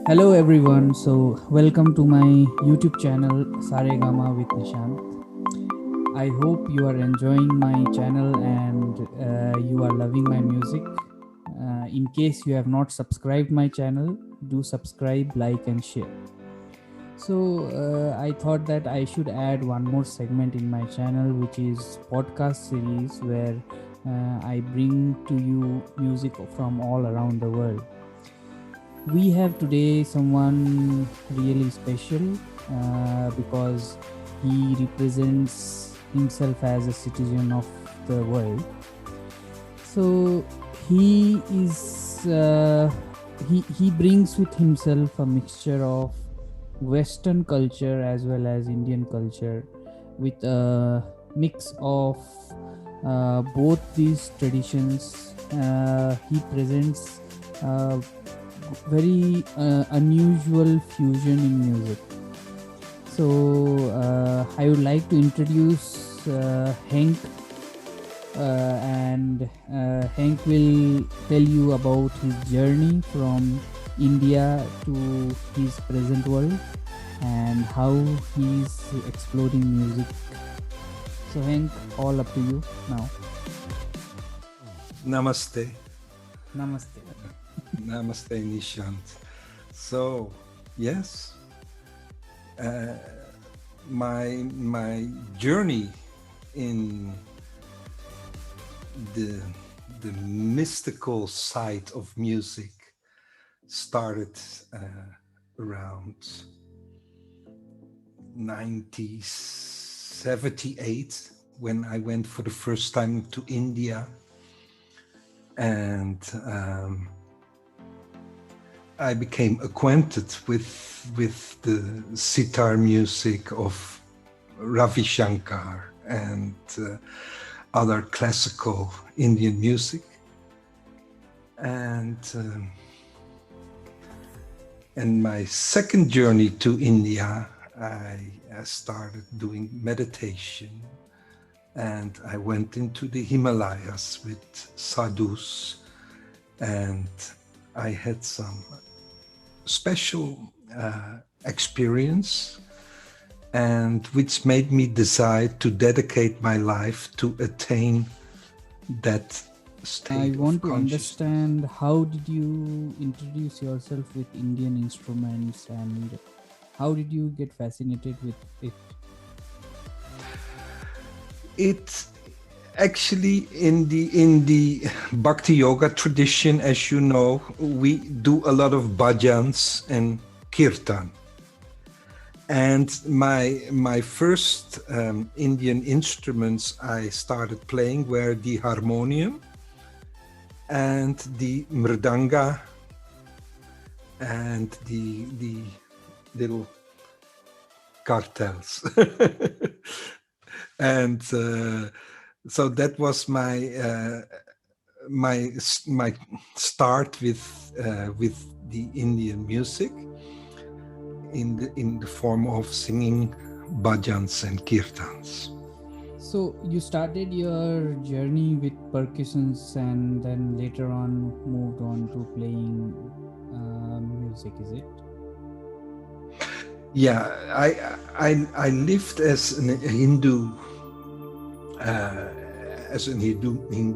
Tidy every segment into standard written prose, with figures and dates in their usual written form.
Hello everyone, so welcome to my YouTube channel Saregama with Nishant. I hope you are enjoying my channel and you are loving my music. In case you have not subscribed my channel, do subscribe, like and share. So I thought that I should add one more segment in my channel, which is podcast series where I bring to you music from all around the world. We have today someone really special because he represents himself as a citizen of the world. So he is he brings with himself a mixture of Western culture as well as Indian culture, with a mix of both these traditions. He presents very unusual fusion in music. So I would like to introduce Henk, and Henk will tell you about his journey from India to his present world and how he's exploring music. So Henk, all up to you now. Namaste. Namaste. Namaste, Nishant. So, yes, uh, my journey in the the mystical side of music started around 1978 when I went for the first time to India, and I became acquainted with the sitar music of Ravi Shankar and other classical Indian music, and my second journey to India, I started doing meditation, and I went into the Himalayas with sadhus, and I had some special experience, and which made me decide to dedicate my life to attain that state I of want to consciousness. understand, how did you introduce yourself with Indian instruments and how did you get fascinated with it? It actually, in the Bhakti Yoga tradition, as you know, we do a lot of bhajans and kirtan. And my first Indian instruments I started playing were the harmonium and the mridanga and the little cartels. And so that was my start with the Indian music in the form of singing bhajans and kirtans. So you started your journey with percussions and then later on moved on to playing music, is it? Yeah, I lived as a Hindu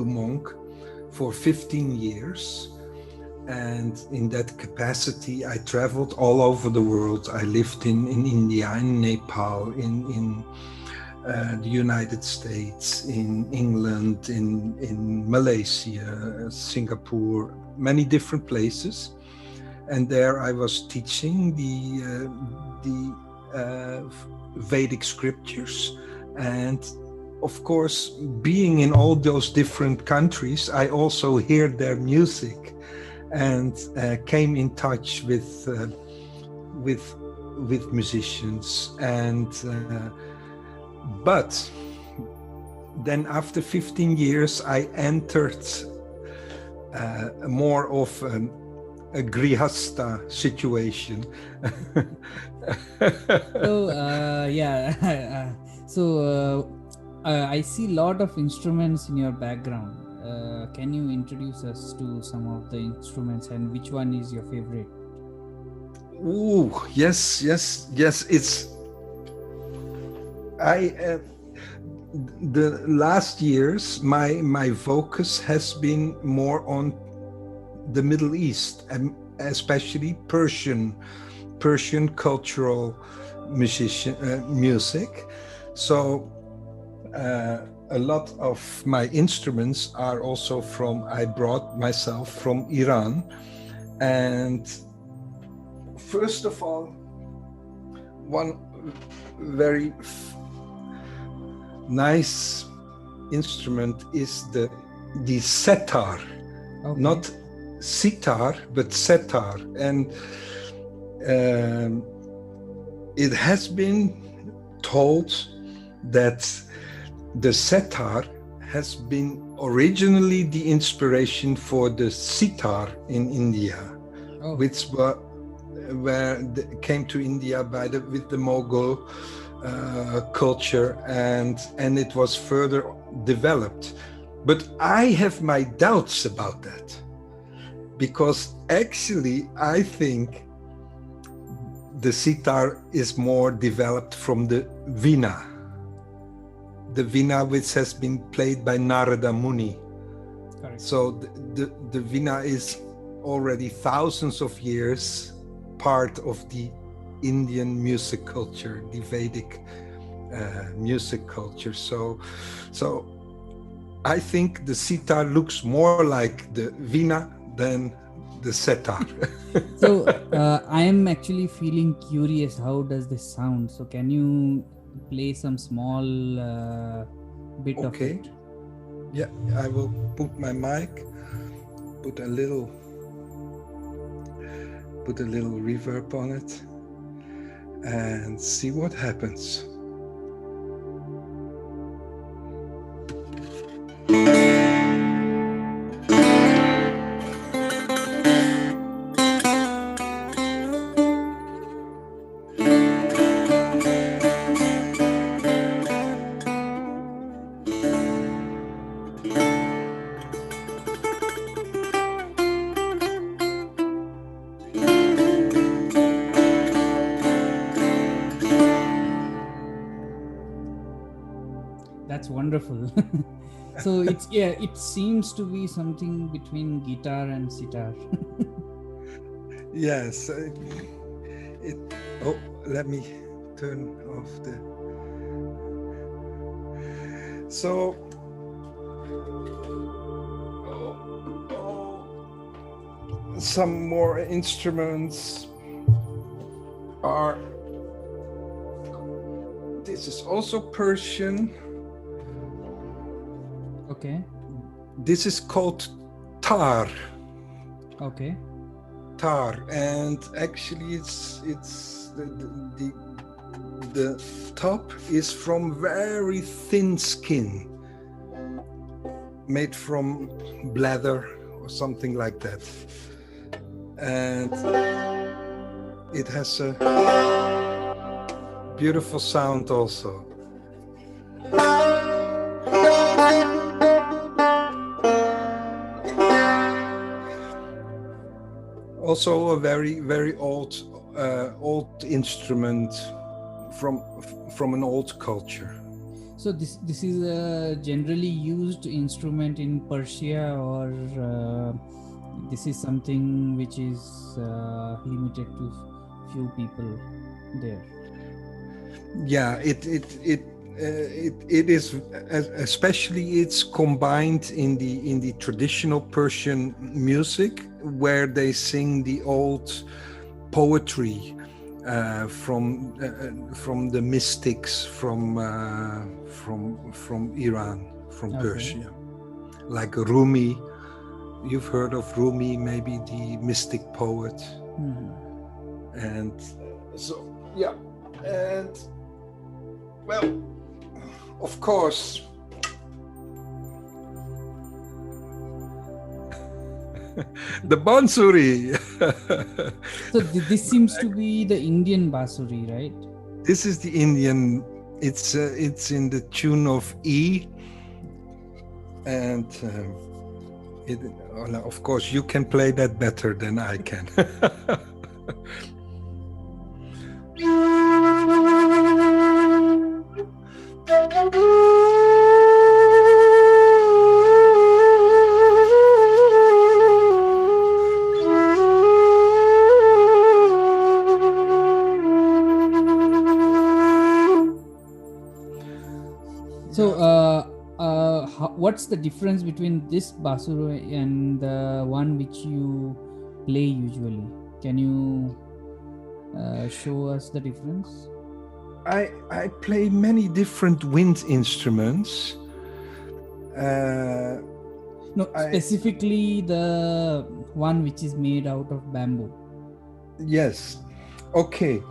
monk for 15 years. And in that capacity, I traveled all over the world. I lived in India, in Nepal, in the United States, in England, in Malaysia, Singapore, many different places. And there I was teaching the Vedic scriptures. And of course, being in all those different countries, I also hear their music and came in touch with musicians. And but then after 15 years, I entered more of a grihasta situation. So yeah, so I see a lot of instruments in your background. Can you introduce us to some of the instruments and which one is your favorite? Ooh, yes, yes, yes. It's I. The last years, my focus has been more on the Middle East, and especially Persian cultural music. So a lot of my instruments are also from. I brought myself from Iran, and first of all, one very nice instrument is the setar, not sitar but setar, and it has been told that the setar has been originally the inspiration for the sitar in India, which came to India with the Mughal culture, and it was further developed. But I have my doubts about that, because actually I think the sitar is more developed from the Veena, which has been played by Narada Muni. Correct. So the Veena is already thousands of years part of the Indian music culture, the Vedic music culture. So I think the sitar looks more like the Veena than the setar. So I am actually feeling curious. How does this sound? So can you play some small bit of it? Yeah, I will put my mic, put a little reverb on it, and see what happens. That's wonderful. So it seems to be something between guitar and sitar. Yes. Let me turn off the. So. Some more instruments are. This is also Persian. Okay. This is called tar. Okay. Tar, and actually it's the top is from very thin skin, made from bladder or something like that, and it has a beautiful sound also. Also a very, very old instrument from an old culture. So this is a generally used instrument in Persia, or this is something which is limited to few people there? Yeah, it is, especially it's combined in the traditional Persian music, where they sing the old poetry from the mystics from Iran, from Persia, like Rumi. You've heard of Rumi, maybe the mystic poet. And so yeah, and well, of course, the bansuri. So this seems to be the Indian bansuri, right? This is the Indian. It's in the tune of E, and of course you can play that better than I can. So, what's the difference between this basuru and the one which you play usually? Can you show us the difference? I play many different wind instruments. No, specifically the one which is made out of bamboo. Yes. Okay.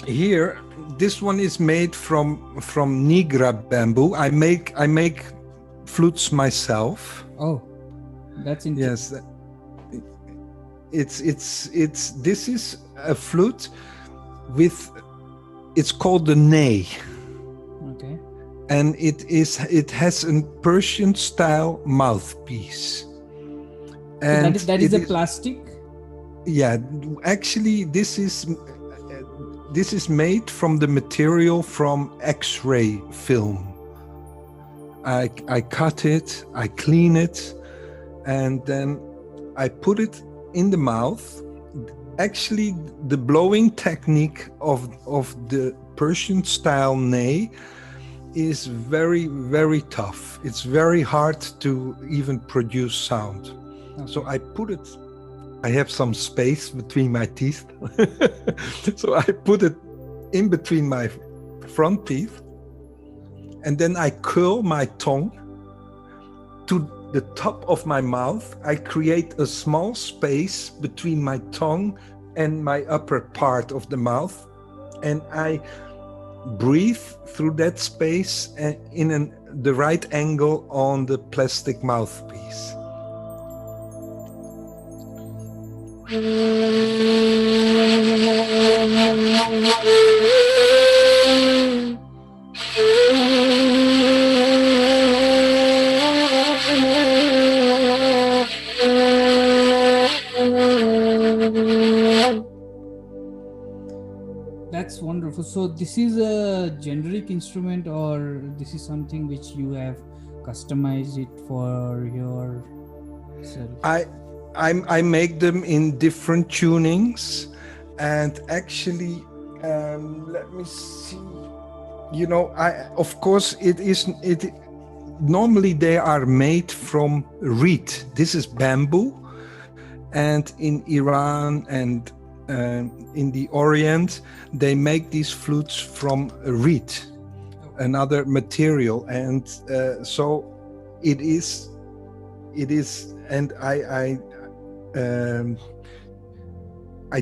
Here, this one is made from Nigra bamboo. I make flutes myself. Oh, that's interesting. Yes. It's this is a flute with, it's called the ney. Okay. And it has a Persian style mouthpiece. And so that is a plastic? Yeah, actually this is made from the material from X-ray film. I cut it, I clean it, and then I put it in the mouth. Actually, the blowing technique of the Persian style ney is very, very tough. It's very hard to even produce sound. Okay. So I put it, I have some space between my teeth. So I put it in between my front teeth, and then I curl my tongue to the top of my mouth. I create a small space between my tongue and my upper part of the mouth, and I breathe through that space in the right angle on the plastic mouthpiece. That's wonderful. So this is a generic instrument, or this is something which you have customized it for yourself? I make them in different tunings, and actually, let me see. You know, of course it. Normally they are made from reed. This is bamboo, and in Iran and in the Orient, they make these flutes from reed, another material, and so it is, and I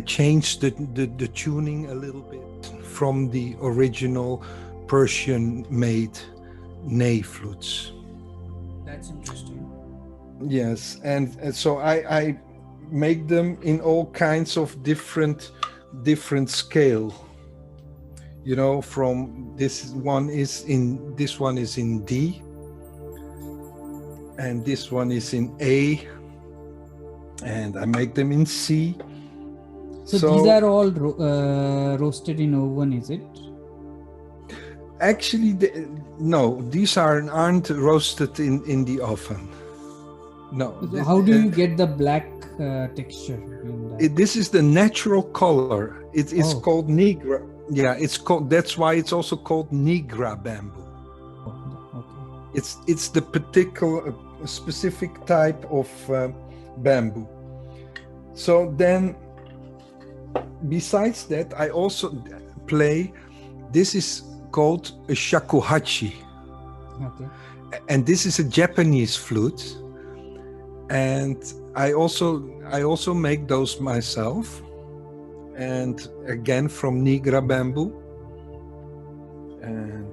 changed the tuning a little bit from the original Persian-made ney flutes. That's interesting. Yes, and so I make them in all kinds of different scale. You know, from this one is in D, and this one is in A, and I make them in C. So these are all roasted in oven, is it? Actually, no, these aren't roasted in the oven. No. So how do you get the black texture in that? This is the natural color. It's called Nigra. Yeah, it's called. That's why it's also called Nigra bamboo. Okay. It's the particular specific type of bamboo. So then, besides that, I also play. This is called a shakuhachi. Okay. And this is a Japanese flute. And I also make those myself, and again from Nigra bamboo. And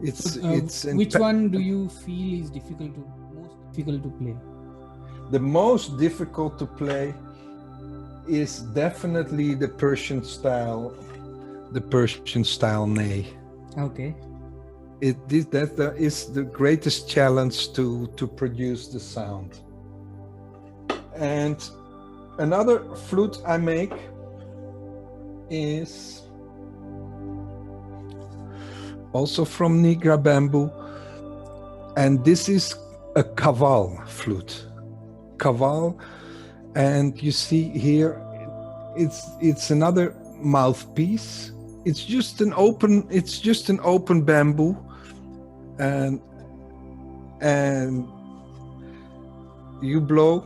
it's which one do you feel is most difficult to play? The most difficult to play, is definitely the Persian style ney. Okay. That is the greatest challenge to produce the sound. And another flute I make is also from Nigra bamboo, and this is a kaval flute. Kaval, and you see here, it's another mouthpiece. It's just an open bamboo, and you blow.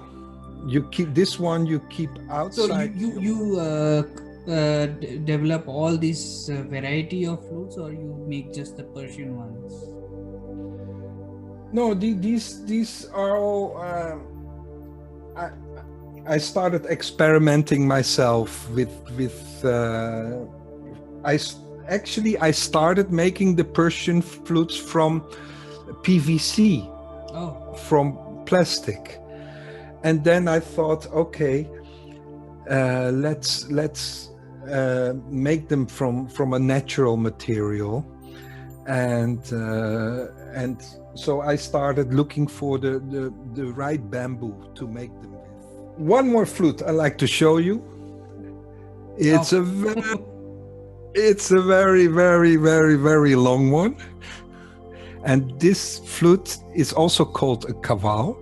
You keep this one. You keep outside. So you develop all this variety of flutes, or you make just the Persian ones? No, these are all. I started experimenting myself with. I started making the Persian flutes from PVC, from plastic, and then I thought, okay, let's make them from a natural material, and so I started looking for the right bamboo to make them with. One more flute I like to show you. It's a very, very, very, very long one. And this flute is also called a kaval.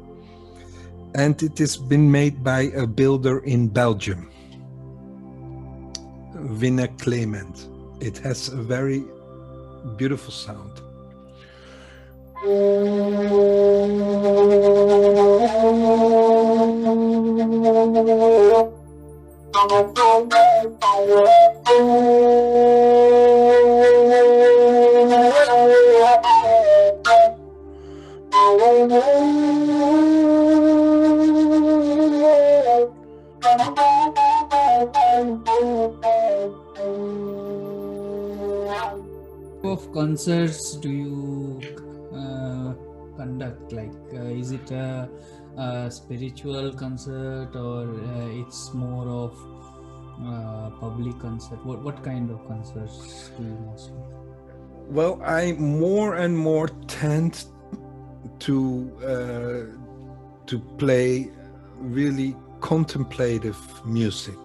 And it has been made by a builder in Belgium, Winne Clement. It has a very beautiful sound. What of concerts do you conduct? Like, is it a spiritual concert, or it's more of public concert? What kind of concerts do you mostly? Well, I more and more tend to play really contemplative music,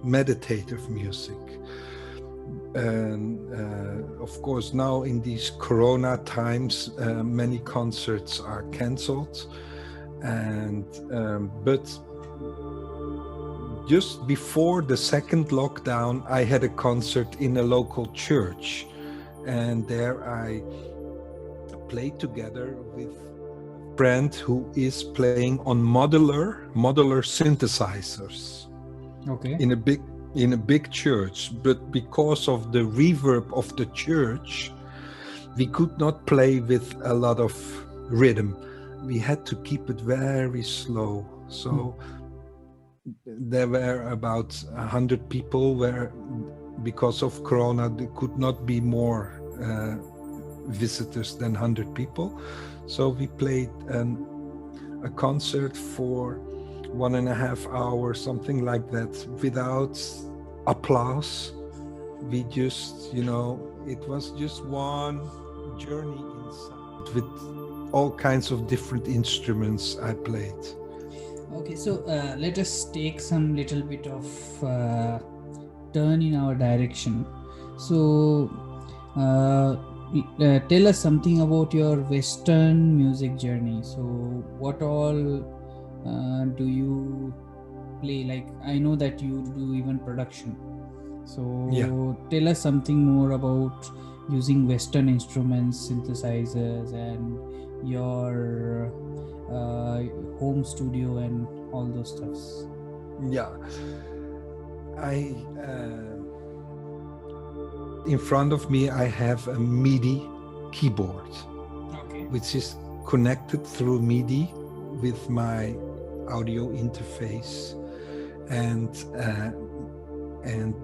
meditative music. And of course, now in these Corona times, many concerts are cancelled. And but just before the second lockdown, I had a concert in a local church, and there I played together with a friend who is playing on modular synthesizers. Okay. In a big church, but because of the reverb of the church, we could not play with a lot of rhythm. We had to keep it very slow. So there were about 100 people where, because of Corona, there could not be more visitors than 100 people. So we played a concert for 1.5 hours, something like that, without applause. We just, it was just one journey inside with all kinds of different instruments I played. Okay, so let us take some little bit of turn in our direction. So tell us something about your Western music journey. So what all do you play? Like, I know that you do even production. So tell us something more about using Western instruments, synthesizers, and your home studio and all those stuffs. Yeah, in front of me I have a MIDI keyboard, which is connected through MIDI with my audio interface, and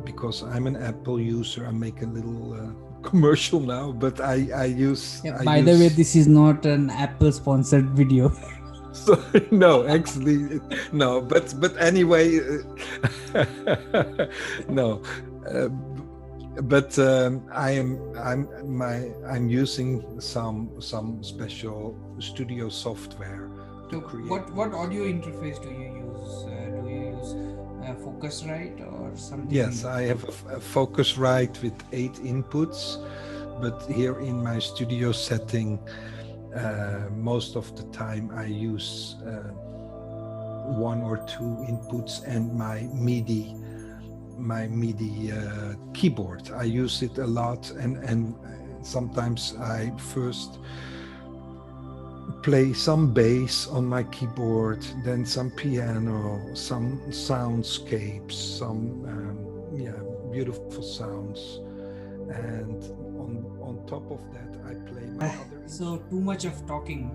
because I'm an Apple user, I make a little commercial now, but I use. By the way, this is not an Apple sponsored video. So, no, actually, no. But anyway, No, uh, but I'm using some special studio software to So create. what audio interface do you use? Do you use Focusrite or something? Yes, I have a Focusrite with 8 inputs, but here in my studio setting, most of the time I use 1 or 2 inputs and my MIDI keyboard. I use it a lot, and sometimes I first play some bass on my keyboard, then some piano, some soundscapes, some beautiful sounds, and on top of that I play my other. So too much of talking.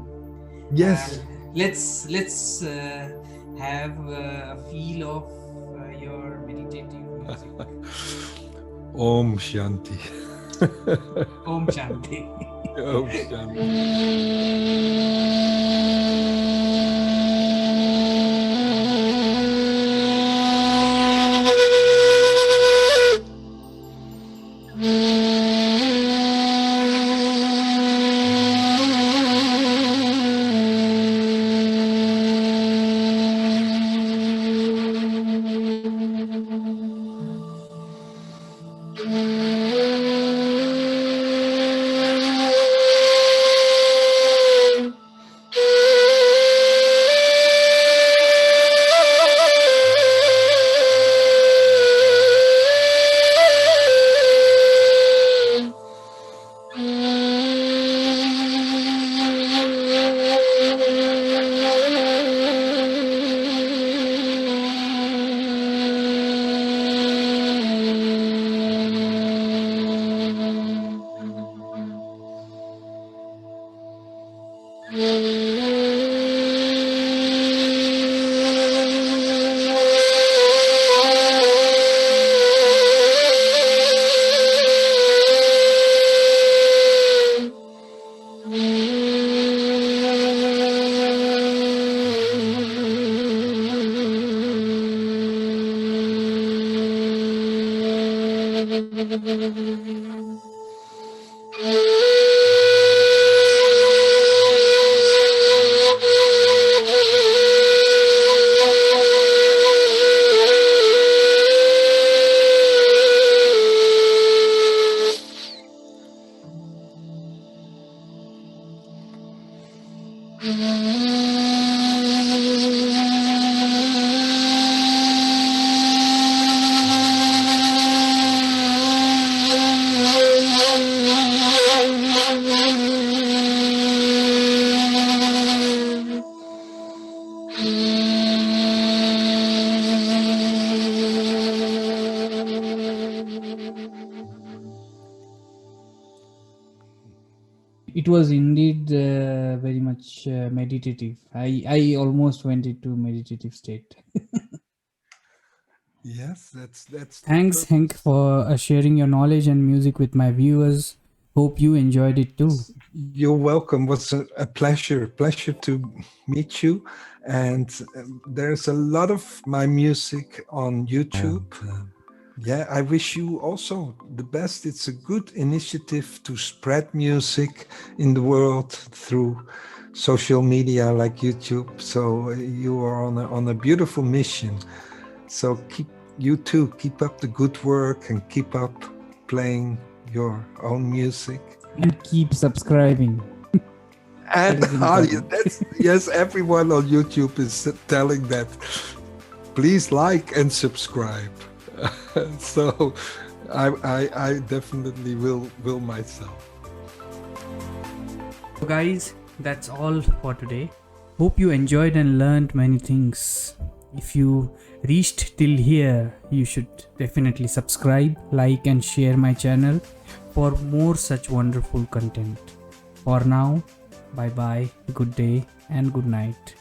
Yes. Let's have a feel of your meditative music. Om Shanti. Om Shanti. Om Shanti. It was indeed very much meditative. I almost went into meditative state. Yes, that's the Thanks, Henk, purpose. for sharing your knowledge and music with my viewers. Hope you enjoyed it too. You're welcome. It was a pleasure to meet you. And there's a lot of my music on YouTube. Yeah, I wish you also the best. It's a good initiative to spread music in the world through social media like YouTube. So you are on a beautiful mission. So keep up the good work and keep up playing your own music. And keep subscribing. And That is important. yes, everyone on YouTube is telling that. Please like and subscribe. So I definitely will myself. So guys, that's all for today. Hope you enjoyed and learned many things. If you reached till here, you should definitely subscribe, like and share my channel for more such wonderful content. For now, bye bye, good day and good night.